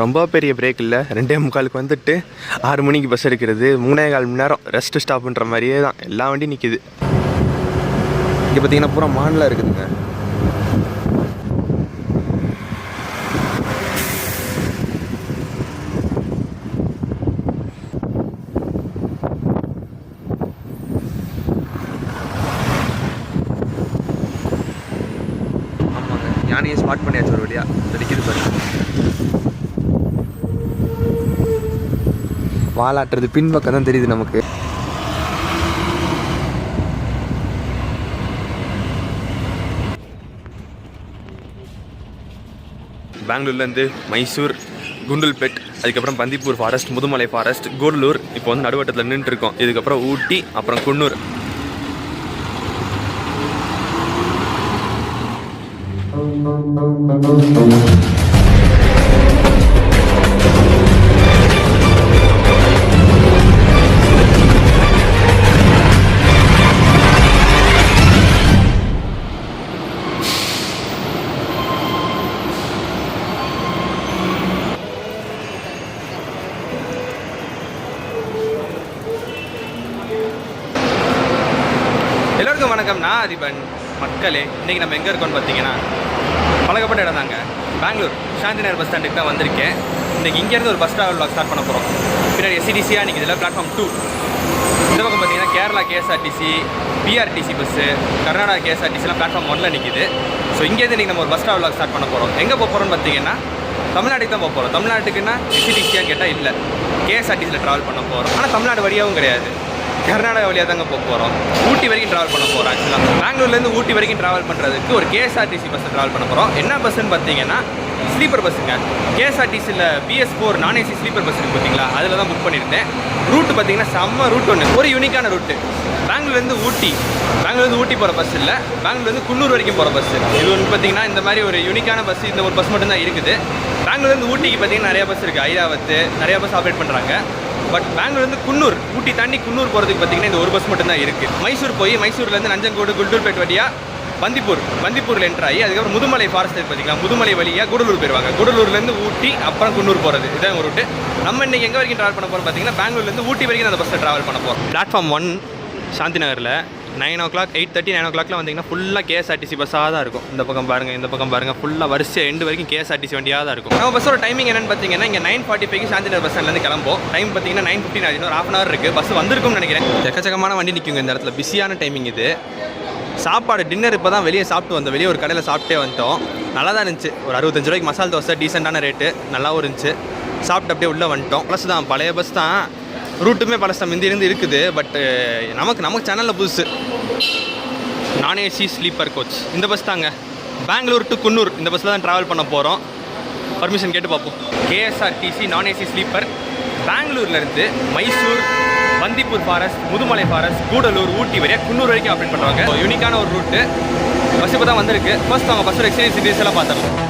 ரொம்ப பெரிய பிரேக் இல்லை, 2:45 வந்துட்டு 6 மணிக்கு பஸ் எடுக்கிறது. 3.25 மணி நேரம் ரெஸ்ட் ஸ்டாப்புன்ற மாதிரியே தான் எல்லா வண்டியும் நிற்கிது. இங்கே பார்த்தீங்கன்னா பூரா மான்லாம் இருக்குதுங்க. யானையை ஸ்பாட் பண்ணியாச்சு ஒரு வழியா. அடிக்குது பாருங்க, வாலாட்டுறது பின்பக்கம் தான் தெரியுது நமக்கு. பெங்களூர்லேருந்து மைசூர், குண்டல்பேட், அதுக்கப்புறம் பந்திப்பூர் ஃபாரஸ்ட், முதுமலை ஃபாரஸ்ட், கூடலூர், இப்போ வந்து நடுவட்டத்தில் நின்றுருக்கோம். இதுக்கப்புறம் ஊட்டி, அப்புறம் குன்னூர். எல்லோருக்கும் வணக்கம், நான் அதிபன். மக்களே, இன்றைக்கி நம்ம எங்கே இருக்கோம்னு பார்த்தீங்கன்னா பழக்கப்பட்ட இடம் தாங்க. பெங்களூர் சாந்தி நகர் பஸ் ஸ்டாண்டுக்கு தான் வந்திருக்கேன். இன்றைக்கி இங்கேருந்து ஒரு பஸ் ட்ராவல் ஸ்டார்ட் பண்ண போகிறோம். பின்னாடி எஸ்சிடிசியாக இன்றைக்கி இதில் பிளாட்ஃபார்ம் 2. இந்த பக்கம் பார்த்தீங்கன்னா Kerala KSRTC, PRTC bus, Karnataka கேஎஸ்ஆர்டிசிலாம் பிளாட்ஃபார்ம் 1ல் நிற்கிது. ஸோ இங்கேருந்து இன்றைக்கி நம்ம ஒரு பஸ் ட்ராவல் ஸ்டார்ட் பண்ண போகிறோம். எங்கே போக போகிறோம்னு பார்த்தீங்கன்னா தமிழ்நாட்டுக்கு தான் போக போகிறோம். தமிழ்நாட்டுக்குன்னா எஸ்சிடிசியாக கேட்டால் இல்லை, கேஎஸ்ஆர்டிசியில் ட்ராவல் பண்ண போகிறோம். ஆனால் தமிழ்நாடு வழியாகவும் கிடையாது, கர்நாடகா வழியாக தாங்க போக போகிறோம். ஊட்டி வரைக்கும் ட்ராவல் பண்ண போகிறோம். ஆக்சுவலாக பெங்களூர்லேருந்து ஊட்டி வரைக்கும் ட்ராவல் பண்ணுறதுக்கு ஒரு கேஎஸ்ஆர்டிசி பஸ்ஸை ட்ராவல் பண்ண போகிறோம். என்ன பஸ்ஸுன்னு பார்த்தீங்கன்னா ஸ்லீப்பர் பஸ்ஸுங்க. கேஎஸ்ஆர்டிசியில் BS4 நான் ஏசி ஸ்லீப்பர் பஸ் இருக்குது பார்த்தீங்களா, அதில் தான் புக் பண்ணியிருந்தேன். ரூட்டு பார்த்தீங்கன்னா செம்ம ரூட் ஒன்று, ஒரு யூனிக்கான ரூட்டு. பெங்களூர்லேருந்து ஊட்டி போகிற பஸ் இல்லை, பெங்களூர்லேருந்து குன்னூர் வரைக்கும் போகிற பஸ்ஸு. இது ஒன்று பார்த்தீங்கன்னா இந்த மாதிரி ஒரு யூனிக்கான பஸ், இந்த ஒரு பஸ் மட்டும்தான் இருக்குது. பெங்களூர்லேருந்து ஊட்டிக்கு பார்த்தீங்கன்னா நிறையா பஸ் இருக்குது, ஐராவத்து நிறையா பஸ் ஆப்ரேட் பண்ணுறாங்க. பட் பெங்களூர்லேருந்து குன்னூர், ஊட்டி தாண்டி குன்னூர் போகிறதுக்கு பார்த்தீங்கன்னா இந்த ஒரு பஸ் மட்டும்தான் இருக்குது. மைசூர் போய் மைசூர்லேருந்து நஞ்சன்கோடு, குண்டூர்பேட் வழியாக பந்திப்பூரில் என்ட்ரு ஆகி அதுக்கப்புறம் முதுமலை ஃபாரஸ்ட் பார்த்தீங்களா, முதுமலை வழியாக கூடலூர் போயிடுவாங்க. கூடலூர்லேருந்து ஊட்டி, அப்புறம் குன்னூர் போகிறது, இதான் ஒரு ரூட்டு. நம்ம இன்றைக்கி எங்கே வரைக்கும் ட்ராவல் பண்ண போகிறோம் பார்த்தீங்கன்னா பெங்களூர்லேருந்து ஊட்டி வரைக்கும் அந்த பஸ்ஸில் ட்ராவல் பண்ண போகிறோம். பிளாட்ஃபார்ம் 1 சாந்தி நகரில் 9 o'clock 8:30 9 o'clockலாம் வந்தீங்கன்னா ஃபுல்லாக கேஎஸ்ஆர்டிசி பஸ்ஸாக தான் இருக்கும். இந்த பக்கம் பாருங்கள், இந்த பக்கம் பாருங்கள், ஃபுல்லாக வரிசை எண்டு வரைக்கும் கேஎஸ்ஆர்டிசி வண்டியாக தான் இருக்கும். நம்ம பஸ்ஸோட டைமிங் என்னென்னு பார்த்தீங்கன்னா இங்கே 9:45க்கு சாந்தி நகர் பஸ் ஸ்டாண்ட்லேருந்து கிளம்போம். டைம் பார்த்தீங்கன்னா 9:15 ஆகுது, ஒரு 1/2 hour இருக்குது. பஸ் வந்திருக்கும்னு நினைக்கிறேன். எக்கச்சக்கமான வண்டி நிற்குங்க இந்த இடத்துல, பிஸியான டைமிங் இது. சாப்பாடு டின்னர் இப்போ தான் வெளியே சாப்பிட்டு வந்தோம், வெளியே ஒரு கடையில் சாப்பிட்டே வந்துட்டோம். நல்லா தான் இருந்துச்சு. ஒரு 65 ரூபாய்க்கு மசால் தோசை, டீசெண்டான ரேட்டு, நல்லாவும் இருந்துச்சு. சாப்பிட்டு அப்படியே உள்ளே வந்துட்டோம். ப்ளஸ் தான் பழைய பஸ் தான், ரூட்டுமே பழசம் இருந்து இருக்குது. பட் நமக்கு சேனலில் புதுசு நான் ஏசி ஸ்லீப்பர் கோச் இந்த பஸ் தாங்க. பெங்களூர் டு குன்னூர் இந்த பஸ்ஸில் தான் ட்ராவல் பண்ண போகிறோம். பர்மிஷன் கேட்டு பார்ப்போம். கேஎஸ்ஆர்டிசி நான் ஏசி ஸ்லீப்பர் பெங்களூர்லேருந்து மைசூர், பந்திப்பூர் ஃபாரஸ்ட், முதுமலை ஃபாரஸ்ட், கூடலூர், ஊட்டி வரையா குன்னூர் வரைக்கும் ஆப்ரேட் பண்ணுறாங்க. யூனிக்கான ஒரு ரூட்டு. பஸ் இப்போ தான் வந்திருக்கு. ஃபர்ஸ்ட் அவங்க பஸ்ஸோட எக்ஸ்பீரியன்ஸ் எல்லாம் பார்த்துடலாம்.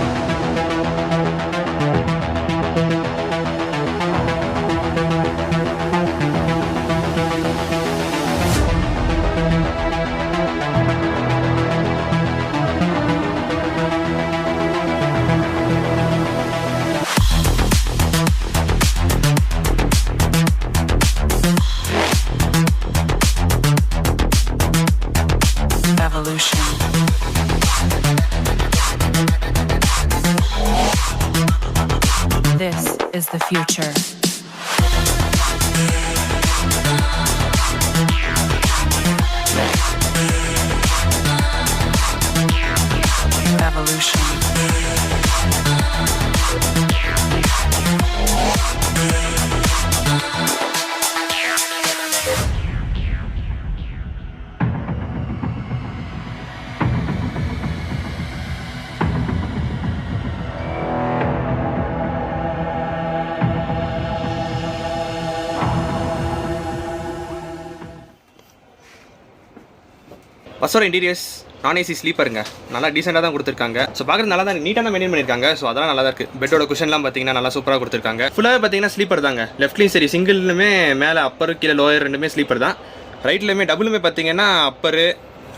This is the future. Evolution. பஸ்ஸோட இன்டீரியர்ஸ் நான் ஏசி ஸ்லீப்பருங்க, நல்லா டீசெண்டாக தான் கொடுத்துருக்காங்க. ஸோ பார்க்குறது நல்லா தான், நீட்டாக தான் மெயின்டைன் பண்ணியிருக்காங்க. ஸோ அதெல்லாம் நல்லா தான் இருக்குது. பெட்டோட குஷன்லாம் பார்த்தீங்கன்னா நல்லா சூப்பராக கொடுத்துருக்காங்க. ஃபுல்லாகவே பார்த்தீங்கன்னா ஸ்லீப்பர் தாங்க. லெஃப்ட்லேயும் சரி, சிங்கிளுமே மேலே அப்பர் கீழே லோயர் ரெண்டுமே ஸ்லீப்பர் தான். ரைட்லேயுமே டபுளுமே பார்த்தீங்கன்னா அப்பரு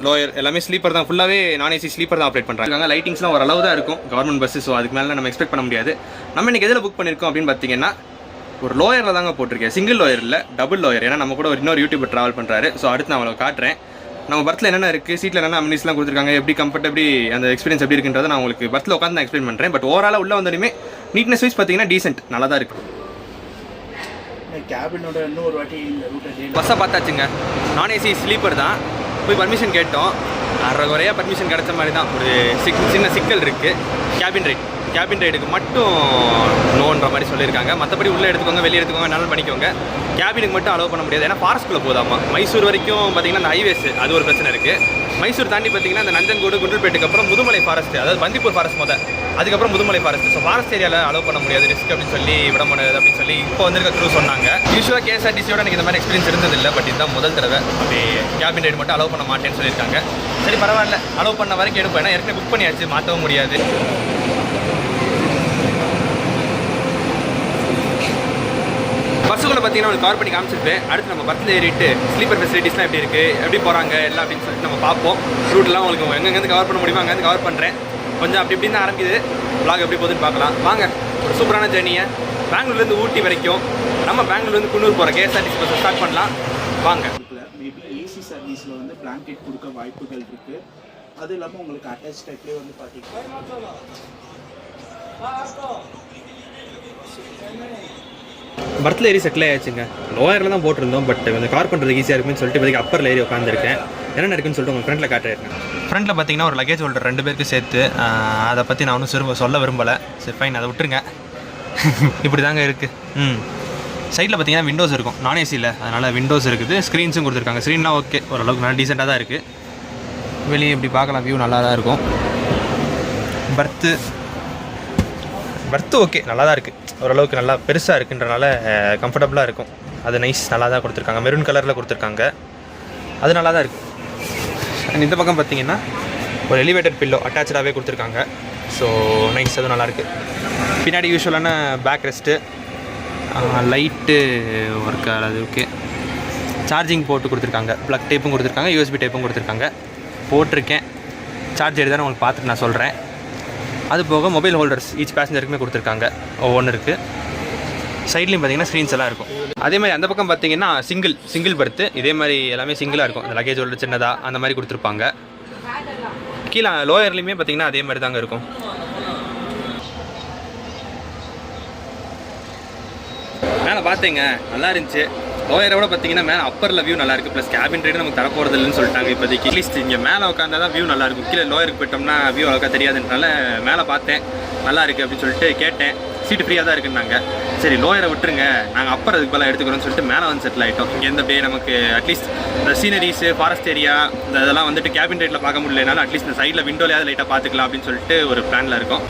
லோயர் எல்லாமே ஸ்லீப்பர் தான், ஃபுல்லாகவே நான் ஏசி ஸ்லீப்பர் தான் ஆப்ரேட் பண்ணுறாங்க. லைட்டிங்ஸ்லாம் ஒரு அளவு தான் இருக்கும் கவர்மெண்ட் பஸ்ஸு, ஸோ அதுக்கு மேலே நம்ம எக்ஸ்பெக்ட் பண்ண முடியாது. நம்ம இன்றைக்கி எதில் புக் பண்ணியிருக்கோம் அப்படின்னு பார்த்தீங்கன்னா ஒரு லோயரில் தாங்க போட்டிருக்கேன், சிங்கிள் லோயர் இல்லை டபுள் லோயர். ஏன்னா நம்ம கூட ஒரு இன்னொரு யூடியூபர் ட்ராவல் பண்ணுறாரு, ஸோ அடுத்து நான் அவங்களை காட்டுறேன். நம்ம பர்த்தில் என்னென்ன இருக்குது, சீட்டில் என்னென்ன அம்யூனிஸ்லாம் கொடுத்துருக்காங்க, எப்படி கம்ஃபர்டபிளி அந்த எக்ஸ்பீரியன்ஸ் எப்படி இருக்குன்றதை நான் உங்களுக்கு பர்த்தில் உட்காந்து நான் எக்ஸ்பிளைன் பண்ணுறேன். பட் ஓவராலாக உள்ள வந்தோடனே நீட்னஸ் வைஸ் பார்த்தீங்கன்னா டீசென்ட் நல்லா தான் இருக்குது. கேபினோட இன்னும் ஒரு வாட்டி இந்த ரூட்டை பஸ்ஸை பார்த்தாச்சுங்க, நான் ஏசி ஸ்லீப்பர் தான். போய் பர்மிஷன் கேட்டோம், அரை குறையாக பர்மிஷன் கிடைச்ச மாதிரி தான். ஒரு சின்ன சிக்கல் இருக்குது, கேபின் ரைடுக்கு மட்டும் நோன்ற மாதிரி சொல்லியிருக்காங்க. மற்றபடி உள்ளே எடுத்துக்கோங்க, வெளியே எடுத்துக்கோங்க, நல்லா பண்ணிக்கோங்க. கேபினுக்கு மட்டும் அலோவ் பண்ண முடியாது, ஏன்னா ஃபாரஸ்ட்குள்ளே போதாமா. மைசூர் வரைக்கும் பார்த்தீங்கன்னா அந்த ஹைவேஸ் அது ஒரு பிரச்சனை இருக்குது. மைசூர் தாண்டி பார்த்தீங்கன்னா அந்த நஞ்சன்கூடு குண்டல்பேட்டுக்கு அப்புறம் முதுமலை ஃபாரஸ்ட், அதாவது பந்திப்பூர் ஃபாரஸ்ட் அதுக்கப்புறம் முதுமலை ஃபாரஸ்ட். ஸோ ஃபாரஸ்ட் ஏரியாவில் அலோவ் பண்ண முடியாது, ரிஸ்க் அப்படின்னு சொல்லி விட முடியாது அப்படின்னு சொல்லி இப்போ வந்திருக்க த்ரூ சொன்னாங்க. யூஸ்வலாக கேஎஸ்ஆர்டிசியோட எனக்கு இந்த மாதிரி எக்ஸ்பீரியன்ஸ் இருந்ததில்லை, பட் இதுதான் முதல் தடவை. அப்படி கேபின் ரைடு மட்டும் அலோவ் பண்ண மாட்டேன்னு சொல்லியிருக்காங்க. சரி பரவாயில்ல, அலோவ் பண்ண வரைக்கும் எடுப்பேன், ஏன்னா ஏற்கனவே புக் பண்ணியாச்சு, மாற்றவும் முடியாது. பஸ்ஸுக்குள்ளே பார்த்தீங்கன்னா ஒரு கவர் பண்ணி காமிச்சிருப்பேன். அடுத்து நம்ம பஸ்ஸில் ஏறிட்டு ஸ்லீப்பர் ஃபெசிலிட்டிஸ்லாம் எப்படி இருக்குது, எப்படி போகிறாங்க எல்லாம் அப்படின்னு சொல்லிட்டு நம்ம பார்ப்போம். ரூட்லாம் உங்களுக்கு எங்கேருந்து கவர் பண்ண முடியுமோ அங்கேருந்து கவர் பண்ணுறேன். கொஞ்சம் அப்படி இப்படின்னு ஆரம்பிக்குது, vlog எப்படி போகுதுன்னு பார்க்கலாம் வாங்க. ஒரு சூப்பரான ஜேர்னியை பெங்களூர்லேருந்து ஊட்டி வரைக்கும், நம்ம பெங்களூர்லேருந்து குன்னூர் போகிற கேஎஸ்ஆர்டிசி பஸ்ஸை ஸ்டார்ட் பண்ணலாம் வாங்க. மேபி ஏசி சர்வீஸில் வந்து பிளாங்கெட் கொடுக்க வாய்ப்புகள் இருக்குது. அது இல்லாமல் உங்களுக்கு அட்டாச் டைப்லேயே வந்து பார்த்தீங்கன்னா பர்த்தில் ஏறி செட்டில் ஆயாச்சுங்க. லோயரில் தான் போட்டிருந்தோம், பட் கொஞ்சம் கவர் பண்ணுறதுக்கு ஈஸியாக இருக்குன்னு சொல்லிட்டு இப்போதைக்கு அப்பரில் ஏறி உட்காந்துருக்கேன். என்னென்ன இருக்குன்னு சொல்லிட்டு உங்கள் ஃப்ரெண்டில் காட்டுறேன். ஃப்ரண்ட்டில் பார்த்தீங்கன்னா ஒரு லக்கேஜ் ஹோல்டர் 2 பேருக்கு சேர்த்து, அதை பற்றி நான் ஒன்றும் சொல்ல விரும்பலை. சரி ஃபைன், அதை விட்டுருங்க. இப்படி தாங்க இருக்குது. சைடில் பார்த்தீங்கன்னா விண்டோஸ் இருக்கும், நான் ஏசியில், அதனால் விண்டோஸ் இருக்குது. ஸ்க்ரீன்ஸும் கொடுத்துருக்காங்க. ஸ்க்ரீன்லாம் ஓகே, ஓரளவுக்கு நல்லா டீசெண்டாக தான் இருக்குது. வெளியே இப்படி பார்க்கலாம், வியூ நல்லா தான் இருக்கும். பர்த்து ஓகே, நல்லா தான் இருக்குது. ஓரளவுக்கு நல்லா பெருசாக இருக்குன்றனால கம்ஃபர்டபுளாக இருக்கும். அது நைஸ், நல்லா தான் கொடுத்துருக்காங்க. மெரூன் கலரில் கொடுத்துருக்காங்க, அது நல்லா தான் இருக்குது. அண்ட் இந்த பக்கம் பார்த்தீங்கன்னா ஒரு எலிவேட்டட் பில்லோ அட்டாச்சாகவே கொடுத்துருக்காங்க. ஸோ நைஸ், அதுவும் நல்லாயிருக்கு. பின்னாடி யூஸ்வலான பேக் ரெஸ்ட்டு, லைட்டு ஒர்க் ஆகாது, ஓகே. சார்ஜிங் போட்டு கொடுத்துருக்காங்க, ப்ளக் டைப்பும் கொடுத்துருக்காங்க, யூஎஸ்பி டைப்பும் கொடுத்துருக்காங்க. போட்டிருக்கேன், சார்ஜ் எடுத்து உங்களுக்கு பார்த்துட்டு நான் சொல்கிறேன். அது போக மொபைல் ஹோல்டர்ஸ் ஈச் பேசஞ்சருக்குமே கொடுத்துருக்காங்க, ஒவ்வொன்று இருக்குது. சைட்லேயும் பார்த்தீங்கன்னா ஸ்க்ரீன்ஸ் எல்லாம் இருக்கும். அதே மாதிரி அந்த பக்கம் பார்த்தீங்கன்னா சிங்கிள் பர்த்து, இதே மாதிரி எல்லாமே சிங்கிளாக இருக்கும். இந்த லக்கேஜ் ஹோல்டர் சின்னதாக அந்த மாதிரி கொடுத்துருப்பாங்க. கீழே லோயர்லேயுமே பார்த்தீங்கன்னா அதே மாதிரி தாங்க இருக்கும். மேலே பார்த்தீங்க நல்லா இருந்துச்சு. லோயரோட பார்த்தீங்கன்னா மேலே அப்பரில் வியூ நல்லா இருக்குது. ப்ளஸ் கேபின் ரைடு நமக்கு தரப்போகிறது இல்லைன்னு சொல்லிட்டாங்க இப்போதைக்கு. அட்லீஸ்ட் இங்கே மேலே உட்காந்தா தான் வியூ நல்லாயிருக்கும். கீழே லோயருக்கு போயிட்டோம்னா வியூ அவ்வளோக்கா தெரியாதுன்றனால மேலே பார்த்தேன், நல்லா இருக்குது அப்படின்னு சொல்லிட்டு கேட்டேன். சீட்டு ஃப்ரீயாக தான் இருக்குன்னாங்க. சரி லோயரை விட்டுருங்க, நாங்கள் அப்பர் அதுக்கு பதிலாக எடுத்துக்கிறோன்னு சொல்லிட்டு மேலே வந்து செட்டில் ஆகிட்டோம். இங்கேருந்து அப்படியே நமக்கு அட்லீஸ்ட் இந்த சீனரிஸு, ஃபாரஸ்ட் ஏரியா இதெல்லாம் வந்துட்டு கேபின் ரைட்டில் பார்க்க முடியலனாலும் அட்லீஸ்ட் இந்த சைடில் விண்டோலையாவது லைட்டாக பார்த்துக்கலாம் அப்படின்னு சொல்லிட்டு ஒரு பிளானில் இருக்கும்.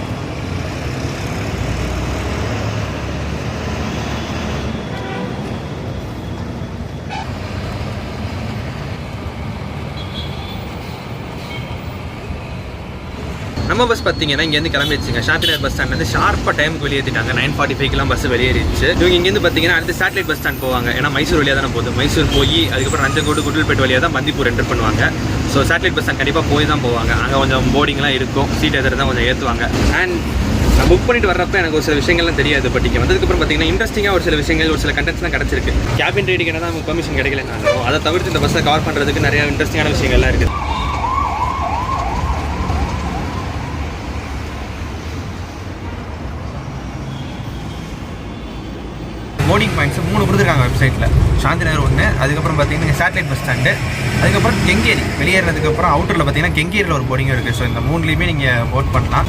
நம்ம பஸ் பார்த்தீங்கன்னா இங்கேருந்து கிளம்பிடுச்சுங்க. சாந்திநகர் பஸ் ஸ்டாண்ட்லேருந்து ஷார்ப்பாக டைமுக்கு வெளியேற்றிட்டாங்க. 9:45க்கெலாம் பஸ் வெளியேறிச்சு. இவங்க இங்கேருந்து பார்த்தீங்கன்னா அடுத்து சேட்டலைட் பஸ் ஸ்டாண்ட் போவாங்க. ஏன்னா மைசூர் வழியாக தானே போகுது. மைசூர் போய் அதுக்கப்புறம் நஞ்சன்கோடு குண்டல்பேட் வழியாக தான் பந்திப்பூர் என்டர் பண்ணுவாங்க. ஸோ சேட்டலைட் பஸ் ஸ்டாண்ட் கண்டிப்பாக போய் தான் போவாங்க. அங்கே கொஞ்சம் போர்டிங்லாம் இருக்கும், சீட் எதிர தான் கொஞ்சம் ஏற்றுவாங்க. அண்ட் நான் புக் பண்ணிட்டு வர்றப்ப எனக்கு ஒரு சில விஷயங்கள்லாம் தெரியாது. பட் இங்கே வந்ததுக்கப்புறம் பார்த்தீங்கன்னா இன்ட்ரெஸ்டிங்காக ஒரு சில விஷயங்கள், ஒரு சில கண்டென்ட்ஸ்லாம் கிடச்சிருக்கு. கேபின் ரைடுக்கு என்ன தான் நமக்கு பெர்மிஷன் கிடைக்கலனாலும் அதை தவிர்த்து இந்த பஸ்ஸை கவர் பண்ணுறதுக்கு நிறையா இன்ட்ரெஸ்டிங்கான விஷயங்கள்லாம் இருக்குது. போர்டிங் பாயிண்ட்ஸ் 3 கொடுத்துருக்காங்க வெப்சைட்டில். சாந்திநகர் ஒன்று, அதுக்கப்புறம் பார்த்தீங்கன்னா சேட்டலைட் பஸ் ஸ்டாண்டு, அதுக்கப்புறம் கெங்கேரி. வெளியேறதுக்கப்புறம் அவுட்டரில் பார்த்தீங்கன்னா கெங்கேரியில் ஒரு போர்டிங்கும் இருக்குது. ஸோ இந்த 3லேயுமே நீங்கள் போட் பண்ணலாம்.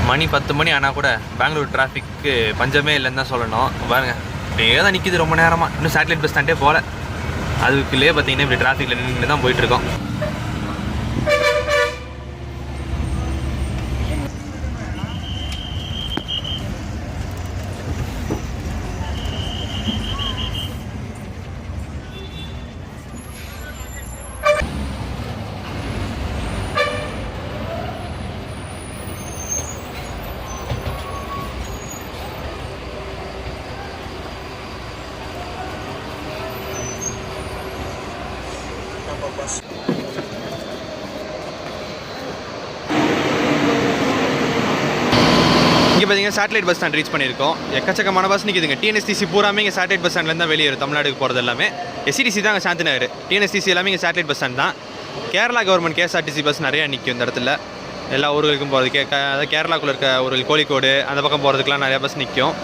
மணி 10 மணி ஆனால் கூட பெங்களூர் டிராஃபிக்கு பஞ்சமே இல்லைன்னு தான் சொல்லணும். பாருங்கள் அப்படியே தான் நிற்கிது ரொம்ப நேரமாக. இன்னும் சேட்டலைட் பஸ் ஸ்டாண்டே போகல, அதுக்குள்ளேயே பார்த்தீங்கன்னா இப்படி டிராஃபிக்கில் நின்று தான் போயிட்டுருக்கோம். இங்கே பார்த்தீங்கன்னா சேட்டலைட் பஸ் ஸ்டாண்ட் ரீச் பண்ணியிருக்கோம். எக்கச்சக்கமான பஸ் நிற்குதுங்க. டிஎன்எஸ்டிசி பூராமே இங்கே சேட்டலைட் பஸ் ஸ்டாண்ட்லேருந்து தான் வெளியே தமிழ்நாடுக்கு போகிறது எல்லாமே. எஸ்சிடிசி தான் அங்கே சாந்தி நகர். டிஎன்எஸ்டிசி எல்லாமே இங்கே சேட்டலைட் பஸ் ஸ்டாண்ட் தான். கேரளா கவர்மெண்ட் கேஎஸ்ஆர்டிசி பஸ் நிறையா நிற்கும் இந்த இடத்துல. எல்லா ஊர்களுக்கும் போகிறது அதாவது கேரளாக்குள்ளே இருக்க ஊர்கள் கோழிக்கோடு அந்த பக்கம் போகிறதுக்குலாம் நிறையா பஸ் நிற்கும்.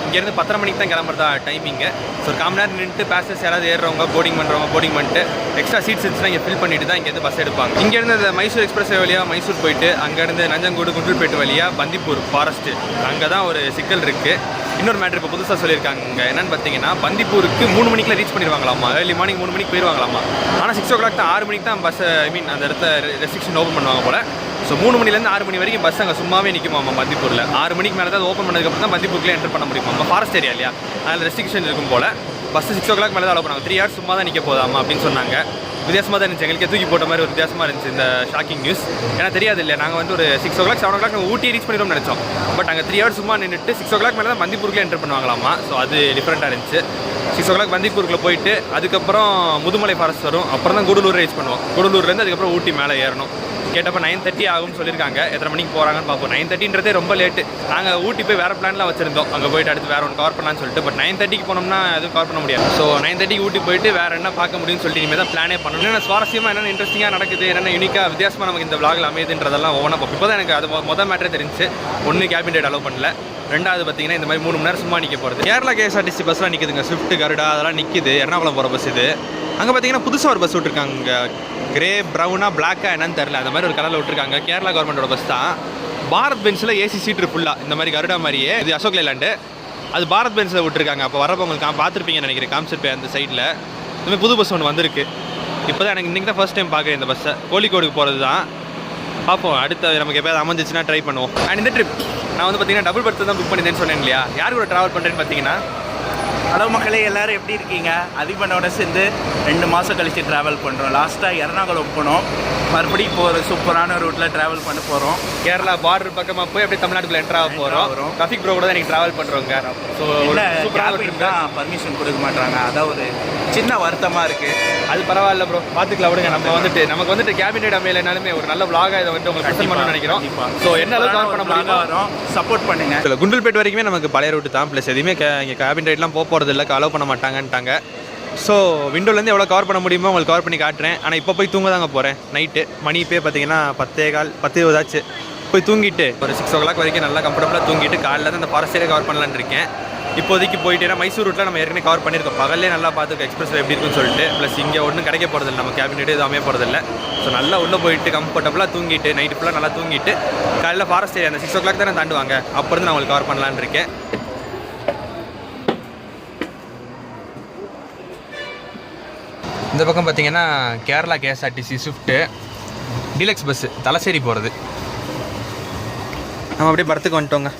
இங்கேருந்து 10:30 மணிக்கு தான் கிளம்புறதா டைமிங்கு. ஸோ ஒரு காமன் நேரம் நின்றுட்டு பேசஞ்சர்ஸ் யாராவது ஏறுறவங்க போர்டிங் பண்ணுறவங்க போர்டிங் பண்ணிட்டு எக்ஸ்ட்ரா சீட்ஸ் இருந்துச்சுன்னா இங்கே ஃபில் பண்ணிட்டு தான் இங்கேருந்து பஸ் எடுப்பாங்க. இங்கேருந்து இந்த மைசூர் எக்ஸ்பிரஸ் வழியாக மைசூர் போயிட்டு அங்கேருந்து நஞ்சங்கூடு குண்டல்பேட்டு வழியாக பந்திப்பூர் ஃபாரஸ்ட்டு அங்கே தான் ஒரு சிக்கல் இருக்குது. இன்னொரு மேட்ரு இப்போ புதுசாக சொல்லியிருக்காங்க. என்னென்னு பார்த்தீங்கன்னா பந்திப்பூருக்கு 3 மணிக்குலாம் ரீச் பண்ணிடுவாங்களாமா. ஏர்லி மார்னிங் 3 மணிக்கு போயிடுவாங்களாமா. ஆனால் 6 o'clock தான் 6 மணிக்கு தான் பஸ் அந்த இடத்த ரெஸ்ட்ரிக்ஷன் ஓப்பன் பண்ணுவாங்க போல். ஸோ 3 மணிலேருந்து 6 மணி வரைக்கும் பஸ் அங்கே சும்மாவே நிற்குமாமா பந்திப்பூரில். 6 மணிக்கு மேலே தான் ஓப்பன் பண்ணதுக்கப்புறம் தான் பந்திப்பூருக்குள்ளே என்டர் பண்ண முடியுமா. ஃபாரஸ்ட் ஏரியா இல்லையா, அதில் ரெஸ்ட்ரிக்ஷன் இருக்கும் போல். பஸ் 6 o'clock மேலே தான் அலோவ் பண்ணாங்க. 3 hours சும்மா தான் நிற்க போதாமா அப்படின்னு சொன்னாங்க. வித்தியாசமாக தான் இருந்துச்சு. எங்களுக்கே தூக்கி போட்ட மாதிரி ஒரு வித்தியாசமாக இருந்துச்சு இந்த ஷாக்கிங் நியூஸ். ஏன்னா தெரியாது இல்லையா, நாங்கள் வந்து ஒரு 6 o'clock 7 o'clock நாங்கள் ஊட்டி ரீச் பண்ணிடுவோம்னு நினச்சோம். பட் அங்கே 3 hours சும்மா நின்றுட்டு 6 o'clock மேலே தான் பந்திப்பூருக்குள்ளே என்டர் பண்ணுவாங்களாமா. ஸோ அது டிஃப்ரெண்ட்டாக இருந்துச்சு. 6 o'clock பந்திப்பூருக்குள்ளே போயிட்டு அதுக்கப்புறம் முதுமலை ஃபாரஸ்ட் வரும். அப்புறம் தான் கூடலூர் ரீச் பண்ணுவோம். கூடலூர்லேருந்து அதுக்கப்புறம் ஊட்டி மேலே ஏறணும். கேட்டப்போ 9:30 ஆகும்னு சொல்லியிருக்காங்க. எத்தனை மணிக்கு போகிறாங்கன்னு பார்ப்போம். 9:30ன்றதே ரொம்ப லேட்டு. நாங்கள் ஊட்டி போய் வேறு பிளான்லாம் வச்சுருந்தோம். அங்கே போயிட்டு அடுத்து வேறு ஒன்று கவர் பண்ணலான்னு சொல்லிட்டு. பட் 9:30க்கு போனோம்னா எதுவும் கவர் பண்ண முடியாது. ஸோ 9:30க்கு ஊட்டி போயிட்டு வேறு என்ன பார்க்க முடியும்னு சொல்லிட்டு இனிமேல் தான் பிளானே பண்ணணும். என்ன சுவாரஸ்யமாக என்னென்ன இன்ட்ரெஸ்டிங்காக நடக்குது, என்னென்ன யூனிக்காக வித்தியாசமாக நமக்கு இந்த vlogல அமையுதுன்றதெல்லாம் ஒவ்வொன்றா பார்ப்போம். இப்போ தான் எனக்கு அது மொதல் மேட்டரே தெரிஞ்சு. ஒன்று கேபின் ரைட் அலோவ் பண்ணல. ரெண்டாவது பார்த்தீங்கன்னா இந்த மாதிரி 3 மணி நேரம் சும்மா நிற்க போகிறது. கேரளா கேஎஸ்ஆர்டிசி பஸ்லாம் நிற்குதுங்க. ஸ்விஃப்ட் கருடா அதெல்லாம் நிற்கிது. எர்ணாகுளம் போகிற பஸ் இது. அங்கே பார்த்தீங்கன்னா புதுசாக ஒரு பஸ் விட்டுருக்காங்க. கிரே ப்ரௌனாக பிளாக்காக என்னன்னு தெரில, அந்த மாதிரி ஒரு கலரில் விட்டுருக்காங்க. கேரளா கவர்மெண்ட்டோட பஸ் தான். பாரத் பென்ஸில் ஏசி சீட்டு ஃபுல்லாக இந்த மாதிரி கருடா மாதிரியே. இது அசோக் லேலாண்டு. அது பாரத் பென்ஸில் விட்டுருக்காங்க. அப்போ வரப்போ உங்களுக்கு பார்த்துருப்பீங்கன்னு நினைக்கிறேன். காமிச்சிருப்பேன் அந்த சைடில். இதுமாதிரி புது பஸ் ஒன்று வந்திருக்கு. இப்போ தான் எனக்கு இன்றைக்கி தான் ஃபர்ஸ்ட் டைம் பார்க்குறேன் இந்த பஸ்ஸை. கோழிக்கோடுக்கு போகிறது தான். பார்ப்போம் அடுத்த நமக்கு எப்போயாவது அமைஞ்சிச்சுன்னா ட்ரை பண்ணுவோம். அண்ட் இந்த ட்ரிப் நான் வந்து பார்த்தீங்கன்னா டபுள் பர்த் தான் புக் பண்ணியிருந்தேன்னு சொன்னேன் இல்லையா. யார் கூட ட்ராவல் பண்ணுறேன்னு பார்த்தீங்கன்னா, ஹலோ மக்களே, எல்லோரும் எப்படி இருக்கீங்க? அதிபனோட சேர்ந்து 2 மாதம் கழித்து ட்ராவல் பண்ணுறோம். லாஸ்ட்டாக எர்ணாகுளம் போனோம். மறுபடியும் இப்போ ஒரு சூப்பரான ரூட்டில் ட்ராவல் பண்ண போகிறோம். கேரளா பார்டர் பக்கமாக போய் அப்படியே தமிழ்நாட்டுக்குள்ள என்ட்ரு ஆக போகிறோம். ரஃபிக் ப்ரோ கூட தான் எனக்கு ட்ராவல் பண்ணுறோங்க. ஸோ கேபின் தான் பர்மிஷன் கொடுக்க மாட்டாங்க. அதான் ஒரு சின்ன வருத்தமாக இருக்குது. அது பரவாயில்ல ப்ரோ, பார்த்துக்கலாம் விடுங்க. நமக்கு வந்துட்டு கேபின் ரைட் அமையலைனாலுமே ஒரு நல்ல vlog-ஆ இதை வந்து உங்களுக்கு ப்ரெசென்ட் பண்ணணும்னு நினைக்கிறோம். ஸோ என்ன அளவுக்கு கவர் பண்ண முடியுமோ வரும், சப்போர்ட் பண்ணுங்கள். குண்டல்பேட் வரைக்குமே நமக்கு பழைய ரூட்டு தான். ப்ளஸ் எதுவுமே இங்கே கேபின் ரைட்லாம் போகிறது இல்லை, அலோவ் பண்ண மாட்டாங்கன்ட்டாங்க. ஸோ விண்டோலேருந்து எவ்வளோ கவர் பண்ண முடியுமோ உங்களுக்கு கவர் பண்ணி காட்டுறேன். ஆனால் இப்போ போய் தூங்க தாங்க போகிறேன். நைட்டு மணி இப்போ பார்த்தீங்கன்னா 10:15 10:20 ஆச்சு. போய் தூங்கிட்டு ஒரு 6 o'clock வரைக்கும் நல்லா கம்ஃபர்டபுளாக தூங்கிட்டு காலையில் தான் இந்த ஃபாரஸ்ட் ஏரியா கவர் பண்ணலான்னு இருக்கேன். இப்போதைக்கு போயிட்டேன்னா மைசூர் ரூட்டில் நம்ம ஏற்கனவே கவர் பண்ணியிருக்கோம். பகல்லே நல்லா பார்த்துருக்கோம் எக்ஸ்பிரஸ் எப்படி இருக்குன்னு சொல்லிட்டு. ப்ளஸ் இங்கே ஒன்றும் கிடைக்க போகிறதில்ல, நம்ம கேபினெட் எதுவும் அமைய போகிறதில்ல. ஸோ நல்லா உள்ளே போயிட்டு கம்ஃபர்டபுளாக தூங்கிட்டு நைட்டு ஃபுல்லாக நல்லா தூங்கிட்டு காலையில் ஃபாரஸ்ட் ஏரியா அந்த 6 o'clock தானே தாண்டுவாங்க. அப்போ இருந்து நான் உங்களுக்கு கவர் பண்ணலான்னு இருக்கேன். இந்த பக்கம் பார்த்தீங்கன்னா Kerala KSRTC Swift deluxe bus Thalassery போகிறது. நம்ம அப்படியே படத்துக்கு வந்துட்டோங்க.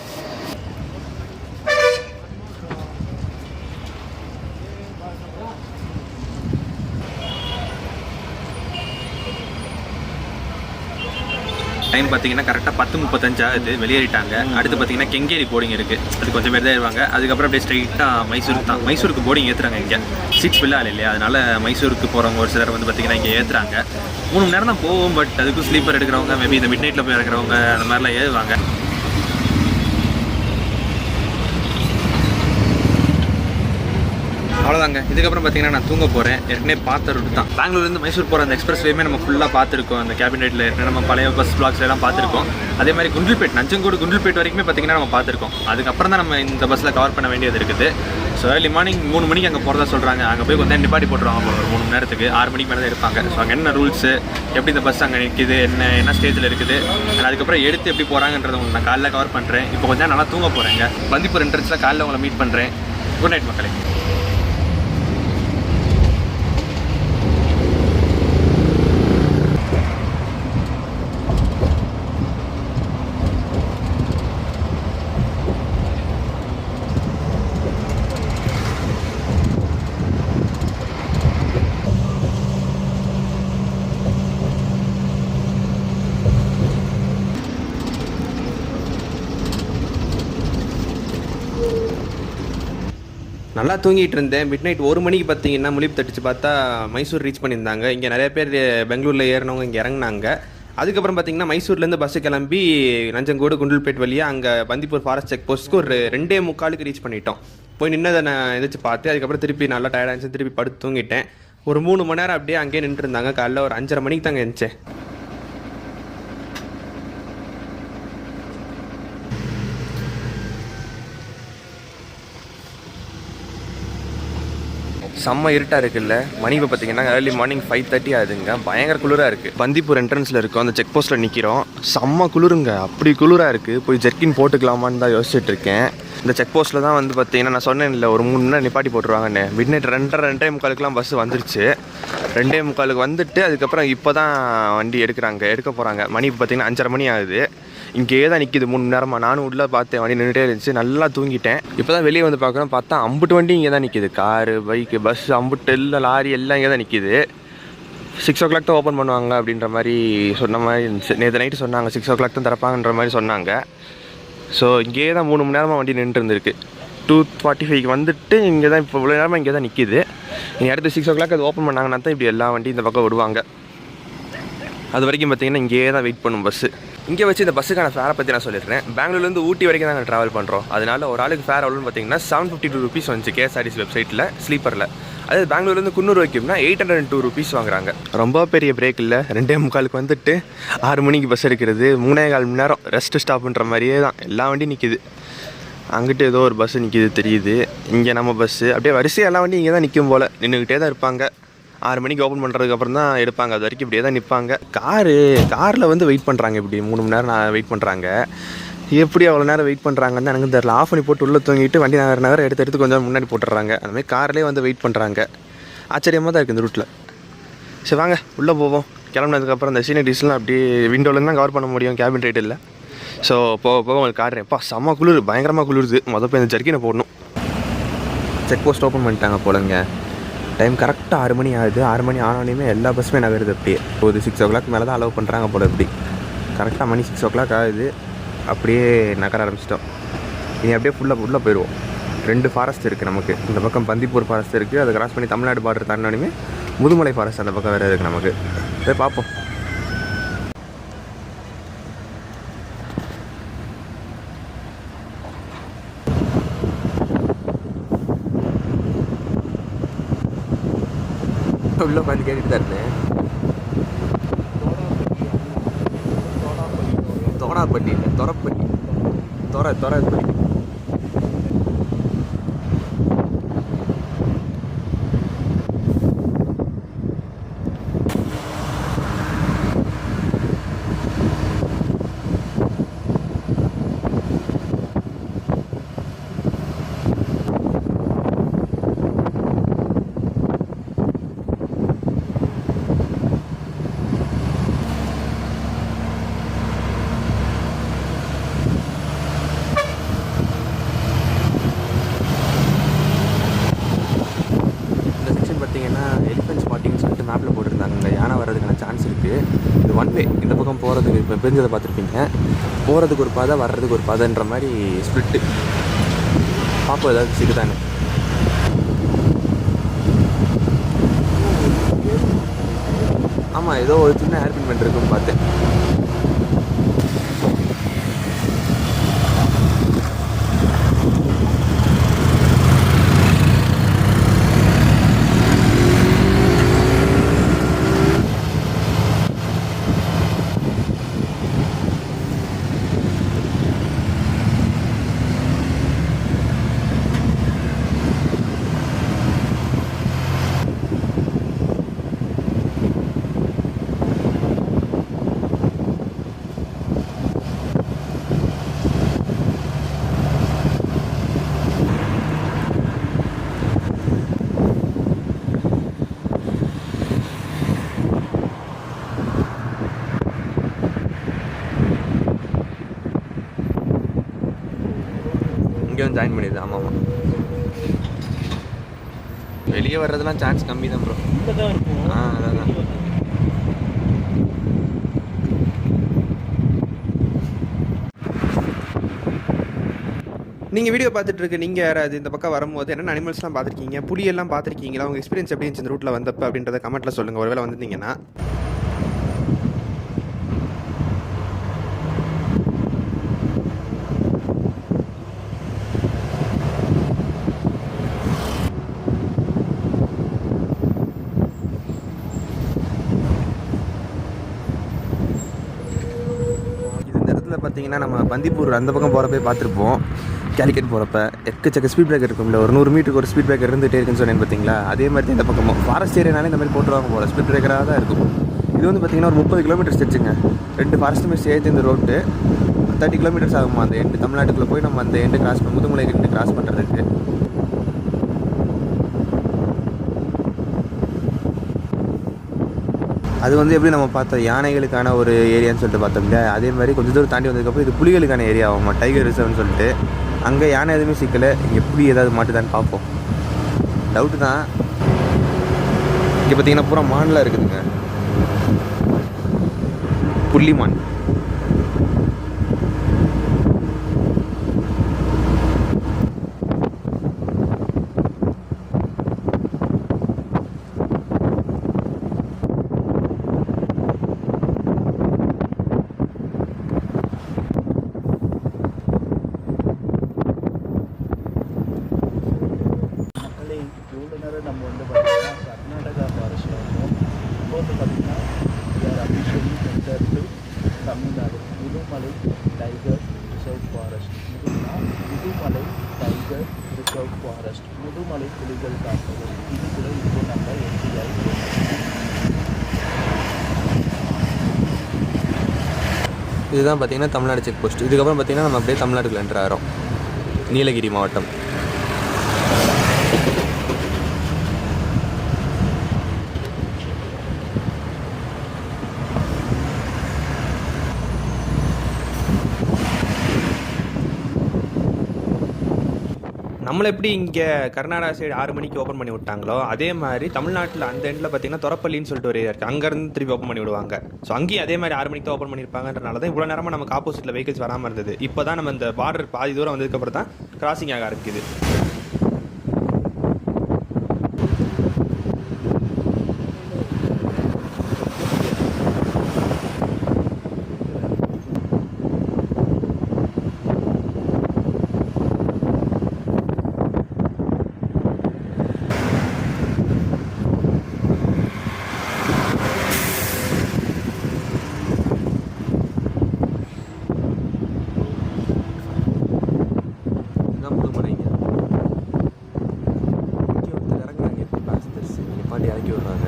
டைம் பார்த்தீங்கன்னா கரெக்டாக 10:35 ஆகுது. வெளியேறிட்டாங்க. அடுத்து பார்த்தீங்கன்னா கெங்கேரி போர்டிங் இருக்குது. அது கொஞ்சம் பேர் தான் ஏறுவாங்க. அதுக்கப்புறம் அப்படியே ஸ்ட்ரைட்டாக மைசூருக்கு தான். மைசூருக்கு போர்டிங் ஏற்றுறாங்க. இங்கே சீட்ஸ் ஃபில் ஆகல இல்லையா, அதனால் மைசூருக்கு போகிறவங்க ஒரு சிலர் வந்து பார்த்திங்கன்னா இங்கே ஏற்றுறாங்க. 3 மணி நேரம் தான் போகும். பட் அதுக்கும் ஸ்லீப்பர் எடுக்கிறவங்க மேபி இந்த மிட் நைட்டில் போய் இருக்கிறவங்க அந்த மாதிரிலாம் ஏறுவாங்க. அவ்வளோதாங்க. இதுக்கப்புறம் பார்த்தீங்கன்னா நான் தூங்க போகிறேன். ஏற்கனவே பார்த்த ரூட் தான். பெங்களூர்லேருந்து மைசூர் போகிற அந்த எக்ஸ்பிரஸ் வேமே நம்ம ஃபுல்லாக பார்த்துருக்கோம். அந்த கேபின் ரைட்டில் ஏற்கனவே நம்ம பழைய பஸ் பிளாக்ஸ்லாம் பார்த்துருக்கோம். அதே மாதிரி குண்டல்பேட் நஞ்சங்கூடு குண்டல்பேட் வரைக்குமே பார்த்தீங்கன்னா நம்ம பார்த்துருக்கோம். அதுக்கப்புறம் தான் நம்ம இந்த பஸ்ஸில் கவர் பண்ண வேண்டியது இருக்குது. ஸோ ஏர்லி மார்னிங் 3 மணிக்கு அங்கே போகிறதா சொல்கிறாங்க. அங்கே போய் கொஞ்சம் நிப்பாட்டி போட்டுருவாங்க ஒரு 3 மணி நேரத்துக்கு. 6 மணிக்கு மேலே தான் இருப்பாங்க. ஸோ அங்கே என்ன ரூல்ஸு, எப்படி இந்த பஸ் அங்கே நிற்கிது, என்ன ஸ்டேஜில் இருக்குது, அதுக்கப்புறம் எடுத்து எப்படி போகிறாங்கன்றதை உங்களுக்கு நான் காலைல கவர் பண்ணுறேன். இப்போ கொஞ்சம் நல்லா தூங்க போகிறேங்க. பந்திப்பூர் என்ட்ரன்ஸில் காலைல உங்களை மீட் பண்ணுறேன். குட் நைட் மக்களே. நல்லா தூங்கிட்டு இருந்தேன். மிட் நைட் 1 மணிக்கு பார்த்தீங்கன்னா முழிப்பு தட்டிச்சு பார்த்தா மைசூர் ரீச் பண்ணியிருந்தாங்க. இங்கே நிறைய பேர் பெங்களூரில் ஏறினவங்க இங்கே இறங்கினாங்க. அதுக்கப்புறம் பார்த்தீங்கன்னா மைசூர்லேருந்து பஸ்ஸு கிளம்பி நஞ்சங்கோடு குண்டல்பேட் வழியாக அங்கே பந்திப்பூர் ஃபாரஸ்ட் செக் போஸ்ட்டுக்கு ஒரு 2:45 ரீச் பண்ணிட்டோம். போய் நின்னதை நான் எதிர்த்து பார்த்து அதுக்கப்புறம் திருப்பி நல்லா டயர்டாக திருப்பி படுத்து தூங்கிட்டேன். ஒரு 3 மணி நேரம் அப்படியே அங்கேயே நின்றுருந்தாங்க. காலைல ஒரு 5:30 மணிக்கு தாங்க இருந்துச்சேன். செம்ம இருட்டாக இருக்குல்ல. மணி இப்போ பார்த்தீங்கன்னா ஏர்லி மார்னிங் 5:30 ஆகுதுங்க. பயங்கர குளிராக இருக்குது. பந்திப்பூர் என்ட்ரன்ஸில் இருக்கோம், அந்த செக் போஸ்ட்டில் நிற்கிறோம். செம்ம குளிருங்க, அப்படி குளிராக இருக்குது. போய் ஜெர்கின் போட்டுக்கலாமான்னு தான் யோசிச்சுட்டு இருக்கேன். இந்த செக் போஸ்ட்டில் தான் வந்து பார்த்தீங்கன்னா நான் சொன்னேன் இல்லை ஒரு 3 மணி நேரம் நிப்பாட்டி போட்டுருவாங்கன்னு. மிட் நைட் 2:30 பஸ்ஸு வந்துருச்சு. 2:45 வந்துட்டு அதுக்கப்புறம் இப்போ தான் வண்டி எடுக்க போகிறாங்க. மணி இப்போ பார்த்தீங்கன்னா 5:30 மணி ஆகுது. இங்கேயே தான் நிற்கிது 3 மணி நேரமாக. நானும் உள்ளே பார்த்தேன், வண்டி நின்றுட்டே இருந்துச்சு. நல்லா தூங்கிட்டேன். இப்போ தான் வெளியே வந்து பார்க்குறோம், பார்த்தா அம்புட்டு வண்டி இங்கே தான் நிற்கிது. காரு, பைக்கு, பஸ், அம்புட்டு இல்லை லாரி எல்லாம் இங்கே தான் நிற்கிது. 6 o'clock தான் ஓப்பன் பண்ணுவாங்க அப்படின்ற மாதிரி சொன்ன மாதிரி இருந்துச்சு. நேற்று நைட்டு சொன்னாங்க 6 o'clock தான் திறப்பாங்கன்ற மாதிரி சொன்னாங்க. ஸோ இங்கேயே தான் 3 மணி நேரமாக வண்டி நின்று இருந்திருக்கு. 2:45 வந்துட்டு இங்கே தான் இப்போ இவ்வளோ நேரமாக இங்கே தான் நிற்கிது. இங்கே அடுத்து 6 o'clock அது ஓப்பன் பண்ணாங்கன்னா தான் இப்படி எல்லா வண்டியும் இந்த பக்கம் விடுவாங்க. அது வரைக்கும் பார்த்தீங்கன்னா இங்கேயே தான் வெயிட் பண்ணும் பஸ்ஸு. இங்கே வச்சு இந்த பஸ்ஸுக்கான ஃபேரை பற்றி நான் சொல்லிடுறேன். பெங்களூர்லேருந்து ஊட்டி வரைக்கும் நாங்கள் ட்ராவல் பண்ணுறோம். அதனால் ஒரு ஆளுக்கு ஃபேர் எவ்வளோன்னு பார்த்தீங்கன்னா 752 rupees வந்துச்சு KSRTC வெப்சைட்டில் ஸ்லீப்பரில். அதே பெங்களூர்லேருந்து குன்னூர் வைக்கும்னா 802 rupees வாங்குறாங்க. ரொம்ப பெரிய பிரேக் இல்லை. 2:45 வந்துட்டு 6 மணிக்கு பஸ் எடுக்கிறது. 3.25 மணி நேரம் ரெஸ்ட் ஸ்டாப்புன்ற மாதிரியே தான் எல்லா வண்டியும் நிற்கிது. அங்கிட்டு ஏதோ ஒரு பஸ்ஸு நிற்கிது தெரியுது. இங்கே நம்ம பஸ்ஸு அப்படியே வரிசையாக எல்லா வண்டியும் இங்கே தான் நிற்கும் போல். நின்றுக்கிட்டே தான் இருப்பாங்க. 6 மணிக்கு ஓப்பன் பண்ணுறதுக்கப்புறம் தான் எடுப்பாங்க. அது வரைக்கும் இப்படியே தான் நிற்பாங்க. காரில் வந்து வெயிட் பண்ணுறாங்க. இப்படி 3 மணி நேரம் வெயிட் பண்ணுறாங்க. எப்படி அவ்வளோ நேரம் வெயிட் பண்ணுறாங்கன்னு எனக்கு தெரியல. ஆஃப் பண்ணி போட்டு உள்ளே தூங்கிட்டு வண்டி நகர எடுத்து கொஞ்சம் முன்னாடி போட்டுடுறாங்க. அதுமாதிரி கார்லேயே வந்து வெயிட் பண்ணுறாங்க. ஆச்சரியமாக தான் இருக்குது இந்த ரூட்டில். சரி வாங்க உள்ளே போவோம். கிளம்புனதுக்கப்புறம் இந்த சீனரிஸ்லாம் அப்படியே விண்டோலேருந்து தான் கவர் பண்ண முடியும், கேபின் ரைட் இல்லை. ஸோ போக உங்களுக்கு காட்டுறேன்ப்பா. செம்ம குளிர், பயங்கரமாக குளிருது. போய் இந்த ஜர்க்கினை போடணும். செக் போஸ்ட் ஓப்பன் பண்ணிட்டாங்க போலங்க. டைம் கரெக்டாக 6 மணி ஆகுது. 6 மணி ஆனோடனே எல்லா பஸ்ஸுமே நகருது. அப்படியே ஒரு 6 o'clock மேலே தான் அலோவ் பண்ணுறாங்க போல. இப்படி கரெக்டாக மணி 6 o'clock ஆகுது. அப்படியே நகர ஆரம்பிச்சிட்டோம். இனி அப்படியே ஃபுல்லாக போயிடுவோம். 2 ஃபாரஸ்ட் இருக்குது நமக்கு. இந்த பக்கம் பந்திப்பூர் ஃபாரஸ்ட் இருக்குது. அதை கிராஸ் பண்ணி தமிழ்நாடு பார்டர் தாண்டினோடனே முதுமலை ஃபாரஸ்ட் அந்த பக்கம் வேறு இருக்குது நமக்கு. போய் பார்ப்போம். உள்ள உட்காந்து கேட்டுட்டு தான் இருந்தேன். தோடாப்பட்டி இல்லை, தொரப்பட்டி. தொரப்பட்டி. மேப்பில் போட்டிருந்தாங்க யானை வர்றதுக்கான சான்ஸ் இருக்குது. இது 1 way. இந்த பக்கம் போகிறதுக்கு இப்போ பெஞ்சதை பார்த்துருப்பீங்க. போகிறதுக்கு ஒரு பாதை, வர்றதுக்கு ஒரு பாதைன்ற மாதிரி ஸ்ப்ளிட்டு. பார்ப்போம் ஏதாவது சிக்குதானே. ஆமாம், ஏதோ ஒரு சின்ன ஹேர்பின் பண்ணிருக்குன்னு பார்த்தேன். இங்கே வந்து ஜாயின் பண்ணிடுது. ஆமாம் ஆமாம், வெளியே வர்றதுலாம் சான்ஸ் கம்மி தான் ப்ரோ. அதான் நீங்கள் வீடியோ பார்த்துட்டு இருக்கு நீங்கள் யாராவது இந்த பக்கம் வரும்போது என்னென்ன அனிமல்ஸ்லாம் பார்த்துருக்கீங்க, புலியெல்லாம் பார்த்துருக்கீங்களா, உங்கள் எக்ஸ்பீரியன்ஸ் எப்படி இருந்துச்சு இந்த ரூட்டில் வந்தப்போ அப்படின்றத கமெண்ட்டில் சொல்லுங்கள். ஒருவேளை வந்திருந்தீங்கன்னா படத்தில் பார்த்தீங்கன்னா நம்ம பந்திப்பூர் அந்த பக்கம் போகிறப்ப பார்த்துருப்போம். கேலிக்கட் போகிறப்ப எக்கச்சக்க ஸ்பீட் பிரேக்கர் இருக்கும்ல, ஒரு 100 மீட்டருக்கு ஒரு ஸ்பீட் பிரேக்கர் இருந்துகிட்டே இருக்குன்னு சொன்னேன் பார்த்தீங்களா. அதே மாதிரி தான் இந்த பக்கமும் ஃபாரஸ்ட் ஏரியானாலே இந்த மாதிரி போட்டுருவாங்க போல், ஸ்பீட் பிரேக்கராக தான் இருக்கும். இது வந்து பார்த்திங்கன்னா ஒரு 30 கிலோமீட்டர் ஸ்டெச்சுங்க. 2 ஃபாரஸ்ட்டுமே சேர்த்து இந்த ரோட்டு 30 கிலோமீட்டர்ஸ் ஆகுமா அந்த எண்டு தமிழ்நாட்டுக்குள்ளே போய் நம்ம அந்த எண்டு கிராஸ் பண்ணி முதுமலை எண்டு கிராஸ் பண்ணுறதுக்கு. அது வந்து எப்படி நம்ம பார்த்தோம் யானைகளுக்கான ஒரு ஏரியான்னு சொல்லிட்டு பார்த்தோம் இல்லையா, அதே மாதிரி கொஞ்சம் தூரம் தாண்டி வந்ததுக்கப்புறம் இது புலிகளுக்கான ஏரியா ஆகுமா, டைகர் ரிசர்வ்னு சொல்லிட்டு. அங்கே யானை எதுவுமே சிக்கலை, இங்கே புலி ஏதாவது மாட்டுதான்னு பார்ப்போம். டவுட்டு தான். இங்கே பார்த்தீங்கன்னா பூரா மான்லாம் இருக்குதுங்க, புள்ளிமான். இவ்வளோ நேரம் நம்ம வந்து பார்த்திங்கன்னா கர்நாடகா ஃபாரஸ்ட்டில் வந்தோம். இப்போ வந்து பார்த்திங்கன்னா அபிஷேகி centre to Tamil Nadu Mudumalai tiger reserve forest. Mudumalai tiger reserve forest, Mudumalai புலிகள் காப்பகம். இது கூட இப்போ நம்ம என்ட்ரி ஆகிடுவோம். இதுதான் பார்த்திங்கன்னா தமிழ்நாடு செக் போஸ்ட். இதுக்கப்புறம் பார்த்திங்கன்னா நம்ம அப்படியே தமிழ்நாட்டுக்குள்ள என்ட்ரு ஆகிறோம். நீலகிரி மாவட்டம். நம்மளை எப்படி இங்கே கர்நாடகா சைடு 6 மணிக்கு ஓப்பன் பண்ணி விட்டாங்களோ அதே மாதிரி தமிழ்நாட்டில் அந்த எண்டில் பார்த்தீங்கன்னா தொரப்பள்ளின்னு சொல்லிட்டு ஒரு ஏரியா இருக்குது, அங்கேருந்து திருப்பி ஓப்பன் பண்ணி விடுவாங்க. ஸோ அங்கேயும் அதே மாதிரி 6 மணிக்கு தான் ஓப்பன் பண்ணியிருப்பாங்கன்றனால தான் இவ்வளோ நேரமாக நமக்கு ஆப்போசிட்டில் வெஹிக்கிள்ஸ் வராமல் இருந்தது. இப்போ தான் நம்ம இந்த பார்டர் பாதி தூரம் வந்ததுக்கப்புறம் தான் கிராசிங் ஆக ஆரம்பிக்குது. இறக்கி விடுறாங்க.